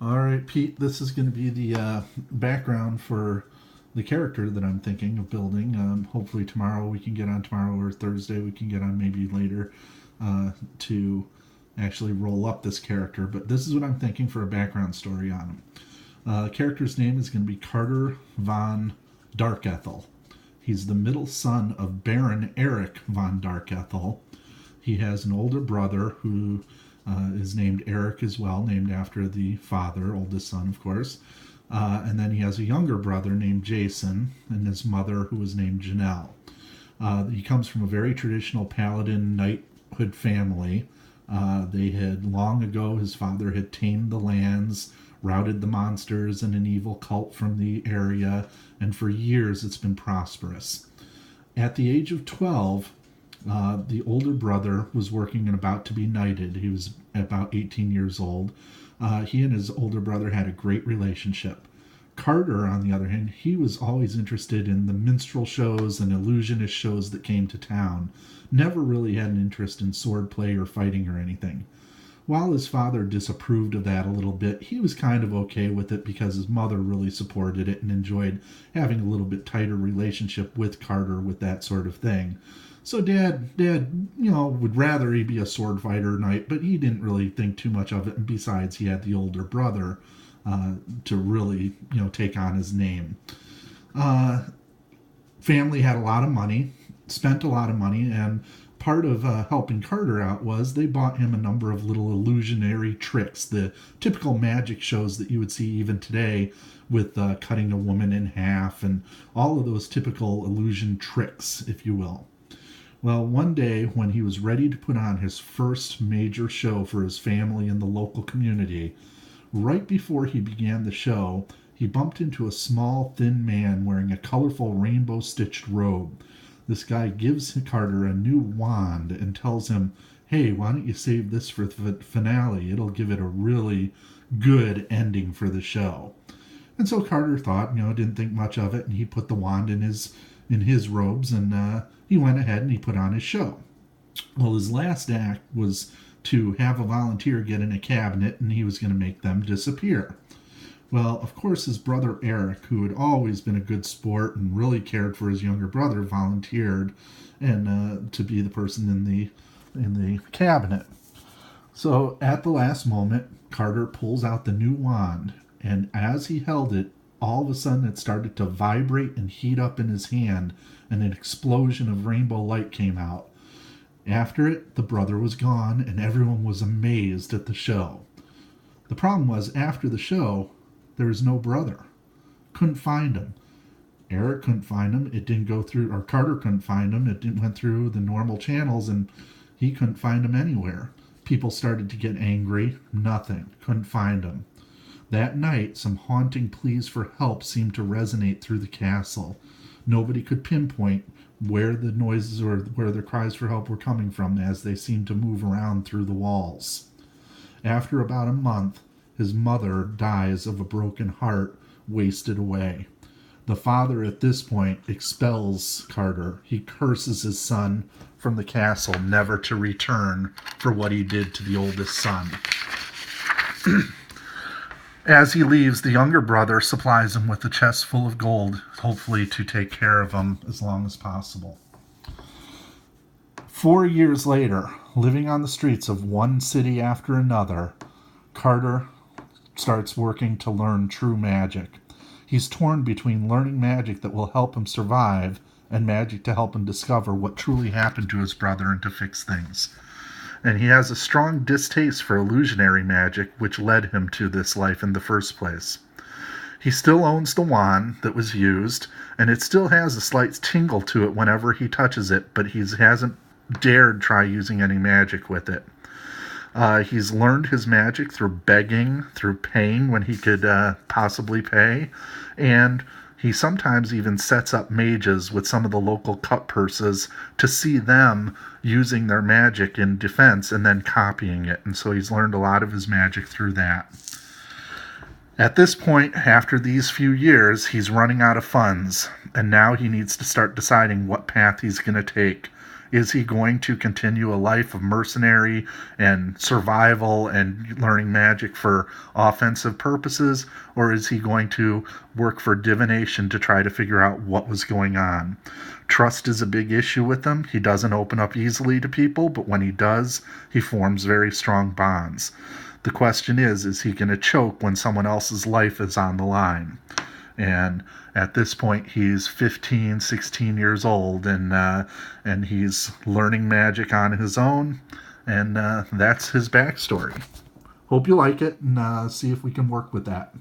All right, Pete, this is going to be the background for the character that I'm thinking of building. Hopefully, tomorrow we can get on tomorrow, or Thursday we can get on maybe later to actually roll up this character. But this is what I'm thinking for a background story on him. The character's name is going to be Carter von Darkethel. He's the middle son of Baron Eric von Darkethel. He has an older brother who is named Eric as well, named after the father, oldest son, of course. And then he has a younger brother named Jason, and his mother, who was named Janelle. He comes from a very traditional paladin knighthood family. They had long ago, his father had tamed the lands, routed the monsters and an evil cult from the area, and for years it's been prosperous. At the age of 12, the older brother was working and about to be knighted. He was about 18 years old. He and his older brother had a great relationship. Carter, on the other hand, he was always interested in the minstrel shows and illusionist shows that came to town. Never really had an interest in swordplay or fighting or anything. While his father disapproved of that a little bit, he was kind of okay with it because his mother really supported it and enjoyed having a little bit tighter relationship with Carter with that sort of thing. So dad, would rather he be a sword fighter knight, but he didn't really think too much of it. And besides, he had the older brother to really, take on his name. Family had a lot of money, spent a lot of money, and part of helping Carter out was they bought him a number of little illusionary tricks, the typical magic shows that you would see even today with cutting a woman in half and all of those typical illusion tricks, if you will. Well, one day when he was ready to put on his first major show for his family and the local community, right before he began the show, he bumped into a small, thin man wearing a colorful rainbow-stitched robe. This guy gives Carter a new wand and tells him, hey, why don't you save this for the finale? It'll give it a really good ending for the show. And so Carter thought, didn't think much of it, and he put the wand in his robes, and he went ahead and he put on his show. Well, his last act was to have a volunteer get in a cabinet, and he was going to make them disappear. Well, of course, his brother Eric, who had always been a good sport and really cared for his younger brother, volunteered and to be the person in the cabinet. So at the last moment, Carter pulls out the new wand, and as he held it, all of a sudden it started to vibrate and heat up in his hand, and an explosion of rainbow light came out. After it, the brother was gone, and everyone was amazed at the show. The problem was, after the show, there was no brother. Couldn't find him. Eric couldn't find him. It didn't go through, or Carter couldn't find him. It didn't went through the normal channels, and he couldn't find him anywhere. People started to get angry. Nothing. Couldn't find him. That night, some haunting pleas for help seemed to resonate through the castle. Nobody could pinpoint where the noises or where the cries for help were coming from, as they seemed to move around through the walls. After about a month, his mother dies of a broken heart, wasted away. The father at this point expels Carter. He curses his son from the castle, never to return for what he did to the oldest son. As he leaves, the younger brother supplies him with a chest full of gold, hopefully to take care of him as long as possible. 4 years later, living on the streets of one city after another, Carter starts working to learn true magic. He's torn between learning magic that will help him survive and magic to help him discover what truly happened to his brother and to fix things. And he has a strong distaste for illusionary magic, which led him to this life in the first place. He still owns the wand that was used, and it still has a slight tingle to it whenever he touches it, but he hasn't dared try using any magic with it. He's learned his magic through begging, through paying when he could possibly pay, and he sometimes even sets up mages with some of the local cut purses to see them using their magic in defense and then copying it. And so he's learned a lot of his magic through that. At this point, after these few years, he's running out of funds, and now he needs to start deciding what path he's going to take. Is he going to continue a life of mercenary and survival and learning magic for offensive purposes, or is he going to work for divination to try to figure out what was going on? Trust is a big issue with him. He doesn't open up easily to people, but when he does, he forms very strong bonds. The question is he going to choke when someone else's life is on the line? And at this point, he's 15, 16 years old, and he's learning magic on his own, and that's his backstory. Hope you like it, and see if we can work with that.